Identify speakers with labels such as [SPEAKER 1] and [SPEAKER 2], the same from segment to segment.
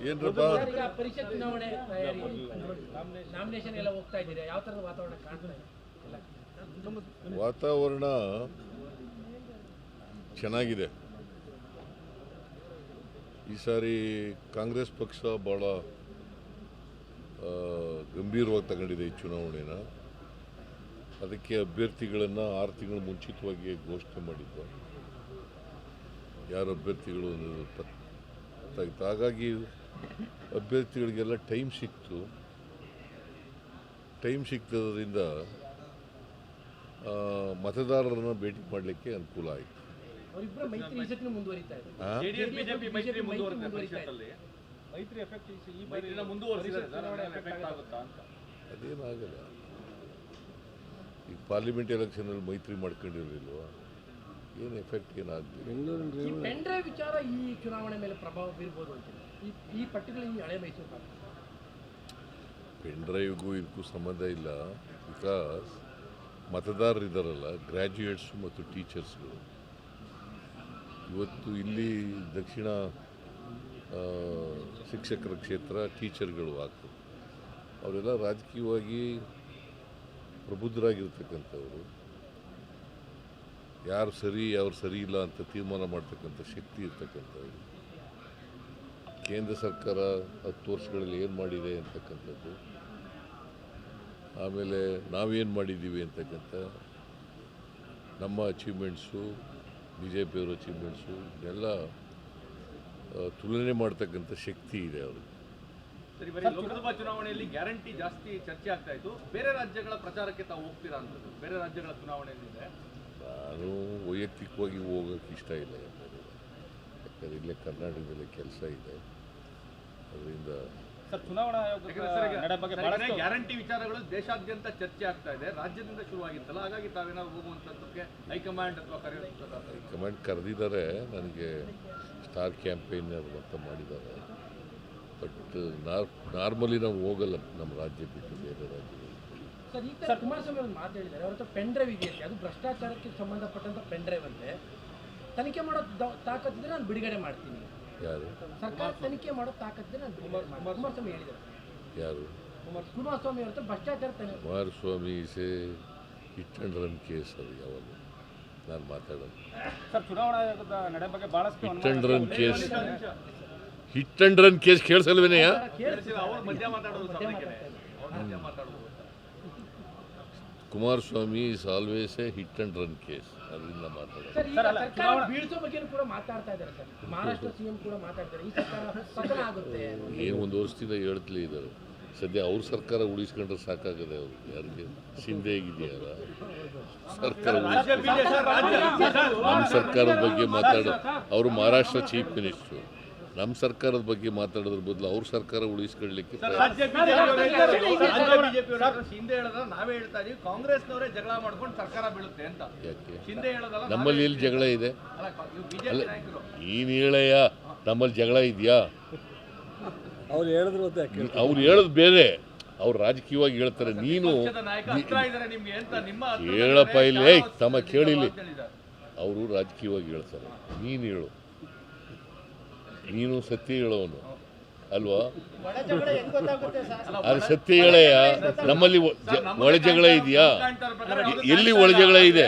[SPEAKER 1] ಏನ್ರಪ್ಪ
[SPEAKER 2] ಪರಿಷತ್ ಚುನಾವಣೆ ತಯಾರಿ ನಾಮಿನೇಷನ್ ಎಲ್ಲ ಹೋಗ್ತಾ ಇದ್ದೀರಾ, ಯಾವ ಥರದ ವಾತಾವರಣ ಕಾಣ್ತಾ ಇದೆ?
[SPEAKER 1] ವಾತಾವರಣ ಚೆನ್ನಾಗಿದೆ. ಈ ಸಾರಿ ಕಾಂಗ್ರೆಸ್ ಪಕ್ಷ ಭಾಳ ಗಂಭೀರವಾಗಿ ತಗೊಂಡಿದೆ ಈ ಚುನಾವಣೆನ. ಅದಕ್ಕೆ ಅಭ್ಯರ್ಥಿಗಳನ್ನು 6 ತಿಂಗಳು ಮುಂಚಿತವಾಗಿ ಘೋಷಣೆ ಮಾಡಿದ್ದು, ಯಾರು ಅಭ್ಯರ್ಥಿಗಳು ಗೊತ್ತಾಗಿತ್ತು. ಹಾಗಾಗಿ ಅಭ್ಯರ್ಥಿಗಳಿಗೆಲ್ಲ ಟೈಮ್ ಸಿಗ್ತದ್ರಿಂದ ಮತದಾರರನ್ನು ಭೇಟಿ ಮಾಡಲಿಕ್ಕೆ ಅನುಕೂಲ ಆಯಿತು. ಅದೇನಾಗಲ್ಲ. ಈಗ ಪಾರ್ಲಿಮೆಂಟ್ ಎಲೆಕ್ಷನಲ್ಲಿ ಮೈತ್ರಿ ಮಾಡ್ಕೊಂಡಿರಲಿಲ್ವಾ, ಏನು ಎಫೆಕ್ಟ್ ಏನಾಗಲಿ.
[SPEAKER 2] ಪೆನ್ಡ್ರೈವ್ ವಿಚಾರ ಈ ಚುನಾವಣೆ ಮೇಲೆ ಪ್ರಭಾವ ಬೀರ್ಬೋದು ಅಂತ ಈ ಪರ್ಟಿಕ್ಯುಲರ್ ಈ ಹಳೆ ಮೈಸೂರು
[SPEAKER 1] ಪೆನ್ಡ್ರೈವ್ಗೂ ಇದಕ್ಕೂ ಸಂಬಂಧ ಇಲ್ಲ. ಬಿಕಾಸ್ ಮತದಾರರಿದ್ದಾರಲ್ಲ, ಗ್ರ್ಯಾಜುಯೇಟ್ಸು ಮತ್ತು ಟೀಚರ್ಸ್ಗಳು ಇವತ್ತು ಇಲ್ಲಿ ದಕ್ಷಿಣ ಶಿಕ್ಷಕರ ಕ್ಷೇತ್ರ ಟೀಚರ್ಗಳು ಆಗ್ತದೆ. ಅವರೆಲ್ಲ ರಾಜಕೀಯವಾಗಿ ಪ್ರಬುದ್ಧರಾಗಿರ್ತಕ್ಕಂಥವ್ರು. ಯಾರು ಸರಿ ಯಾರು ಸರಿ ಇಲ್ಲ ಅಂತ ತೀರ್ಮಾನ ಮಾಡ್ತಕ್ಕಂಥ ಶಕ್ತಿ ಇರ್ತಕ್ಕಂಥವ್ರು. ಕೇಂದ್ರ ಸರ್ಕಾರ 10 ವರ್ಷಗಳಲ್ಲಿ ಏನು ಮಾಡಿದೆ ಅಂತಕ್ಕಂಥದ್ದು, ಆಮೇಲೆ ನಾವೇನು ಮಾಡಿದ್ದೀವಿ ಅಂತಕ್ಕಂಥ ನಮ್ಮ ಅಚೀವ್ಮೆಂಟ್ಸು, BJP ಅವರ ಅಚೀವ್ಮೆಂಟ್ಸು ಇದೆಲ್ಲ ತುಲನೆ ಮಾಡ್ತಕ್ಕಂಥ ಶಕ್ತಿ ಇದೆ ಅವ್ರಿಗೆ.
[SPEAKER 3] ಸರಿ, ಬರೀ ಲೋಕಸಭಾ ಚುನಾವಣೆಯಲ್ಲಿ ಗ್ಯಾರಂಟಿ ಜಾಸ್ತಿ ಚರ್ಚೆ ಆಗ್ತಾ ಇತ್ತು. ಬೇರೆ ರಾಜ್ಯಗಳ ಪ್ರಚಾರಕ್ಕೆ ತಾವು ಹೋಗ್ತೀರಾ ಅಂತ? ಬೇರೆ ರಾಜ್ಯಗಳ ಚುನಾವಣೆಯಲ್ಲಿದೆ.
[SPEAKER 1] ನಾನು ವೈಯಕ್ತಿಕವಾಗಿ ಹೋಗೋಕ್ಕೆ ಇಷ್ಟ ಇಲ್ಲ. ಯಾಕಂದರೆ ಇಲ್ಲೇ ಕರ್ನಾಟಕದಲ್ಲಿ ಕೆಲಸ ಇದೆ. ಅದರಿಂದ
[SPEAKER 3] ಚುನಾವಣಾ ಗ್ಯಾರಂಟಿ ವಿಚಾರಗಳು ದೇಶಾದ್ಯಂತ ಚರ್ಚೆ ಆಗ್ತಾ ಇದೆ. ರಾಜ್ಯದಿಂದ ಶುರುವಾಗಿತ್ತಲ್ಲ, ಹಾಗಾಗಿ ತಾವೇನಾದ್ರು ಹೋಗುವಂಥದ್ದಕ್ಕೆ ಹೈಕಮಾಂಡ್ ಅಥವಾ
[SPEAKER 1] ಹೈಕಮಾಂಡ್ ಕರೆದಿದ್ದಾರೆ. ನನಗೆ ಸ್ಟಾರ್ ಕ್ಯಾಂಪೇನರ್ ಅಂತ ಮಾಡಿದ್ದಾರೆ. ಬಟ್ ನಾರ್ಮಲಿ ನಾವು ಹೋಗಲ್ಲ ನಮ್ಮ ರಾಜ್ಯ ಬಿಟ್ಟು ಬೇರೆ ರಾಜ್ಯಗಳು.
[SPEAKER 2] ಸರ್, ಈ ಥರ ಕುಮಾರಸ್ವಾಮಿ ಅವರು ಮಾತಾಡಿದ್ದಾರೆ. ಅವ್ರ ಹತ್ರ ಪೆನ್ಡ್ರೈವ್ ಇದೆಯಂತೆ, ಅದು ಭ್ರಷ್ಟಾಚಾರಕ್ಕೆ ಸಂಬಂಧಪಟ್ಟಂಥ ಪೆನ್ಡ್ರೈವ್ ಅಂತೆ. ತನಿಖೆ ಮಾಡೋ ತಾಕತ್ತಿದ್ರೆ ನಾನು ಬಿಡುಗಡೆ ಮಾಡ್ತೀನಿ.
[SPEAKER 1] ಯಾರು?
[SPEAKER 2] ಸರ್ಕಾರ ತನಿಖೆ ಮಾಡೋ ತಾಕತ್ತಿದ್ರೆ ನಾನು ಬಿಡುಗಡೆ ಮಾಡ್ತೀನಿ. ಕುಮಾರಸ್ವಾಮಿ ಹೇಳಿದ್ದಾರೆ.
[SPEAKER 1] ಯಾರು?
[SPEAKER 2] ಕುಮಾರಸ್ವಾಮಿ ಅವ್ರ ಹತ್ರ ಭ್ರಷ್ಟಾಚಾರ
[SPEAKER 1] ಕುಮಾರಸ್ವಾಮಿ ಸೇ ಹಿಟ್ ಅಂಡ್ ರನ್ ಕೇಸ್. ಅದು ಯಾವಾಗ ನಾನು ಮಾತಾಡೋದು
[SPEAKER 3] ಸರ್, ಚುನಾವಣಾ ಆಯೋಗದ ನಡೆ ಬಗ್ಗೆ ಬಹಳಷ್ಟು
[SPEAKER 1] hit and run case. Hit and run case ಕೇಳಿಸಲ್ವೇನೆಯಾ? Kumaraswamy is always a hit and run case. ಅದರಿಂದ ಮಾತಾಡೋದು.
[SPEAKER 2] ಬೀಳ್ಸೋ ಬಗ್ಗೆ ಕೂಡ ಮಾತಾಡ್ತಾ ಇದ್ದಾರೆ ಸರ್. ಮಹಾರಾಷ್ಟ್ರ ಸಿಎಂ ಕೂಡ ಮಾತಾಡ್ತಾರೆ, ಈ ಸರ್ಕಾರ ಪತನ ಆಗುತ್ತೆ.
[SPEAKER 1] ಏನು 1 ವರ್ಷದಿಂದ ಹೇಳ್ತಲೇ ಇದ್ದಾರೆ. ಸದ್ಯ ಅವ್ರ ಸರ್ಕಾರ ಉಳಿಸ್ಕೊಂಡ್ರೆ ಸಾಕಾಗದೆ. ಅವರು ಯಾರಿಗೆ ಶಿಂದೆ ಆಗಿದೆಯಲ್ಲ, ಸರ್ಕಾರ ನಮ್ಮ ಸರ್ಕಾರದ ಬಗ್ಗೆ ಮಾತಾಡೋ ಅವರು ಮಹಾರಾಷ್ಟ್ರ ಚೀಫ್ ಮಿನಿಸ್ಟ್ರು. ನಮ್ಮ ಸರ್ಕಾರದ ಬಗ್ಗೆ ಮಾತಾಡೋದ್ರ ಬದಲು ಅವ್ರ ಸರ್ಕಾರ ಉಳಿಸ್ಕೊಳ್ಳಲಿಕ್ಕೆ ನಮ್ಮಲ್ಲಿ ಎಲ್ಲಿ ಜಗಳ ಇದೆ? ನೀನು ಹೇಳಯ್ಯ, ನಮ್ಮಲ್ಲಿ ಜಗಳ ಇದೆಯಾ? ಅವ್ರು ಹೇಳೋದು ಬೇರೆ, ಅವ್ರು ರಾಜಕೀಯವಾಗಿ ಹೇಳ್ತಾರೆ. ನೀನು ಹೇಳಪ್ಪ ಇಲ್ಲಿ, ತಮ್ಮ ಕೇಳಿಲ್ಲಿ. ಅವರು ರಾಜಕೀಯವಾಗಿ ಹೇಳ್ತಾರೆ, ನೀನು ಹೇಳು. ನೀನು ಸತ್ಯ ಹೇಳೋನು ಅಲ್ವಾ? ಅದು ಸತ್ಯ ಹೇಳಯ್ಯ. ನಮ್ಮಲ್ಲಿ ಒಳ ಜಗಳ ಇದೆಯಾ? ಎಲ್ಲಿ ಒಳ ಜಗಳ ಇದೆ?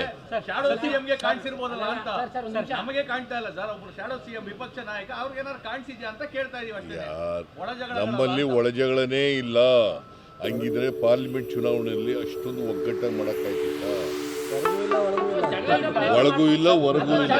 [SPEAKER 1] ನಮ್ಮಲ್ಲಿ ಒಳ ಜಗಳನೇ ಇಲ್ಲ. ಹಂಗಿದ್ರೆ ಪಾರ್ಲಿಮೆಂಟ್ ಚುನಾವಣೆಯಲ್ಲಿ ಅಷ್ಟೊಂದು ಒಗ್ಗಟ್ಟಾಗಿ ಮಾಡೋಕ್ಕಾಯ್ತಿತ್ತ? ಒಳಗೂ ಇಲ್ಲ ಹೊರಗೂ ಇಲ್ಲ.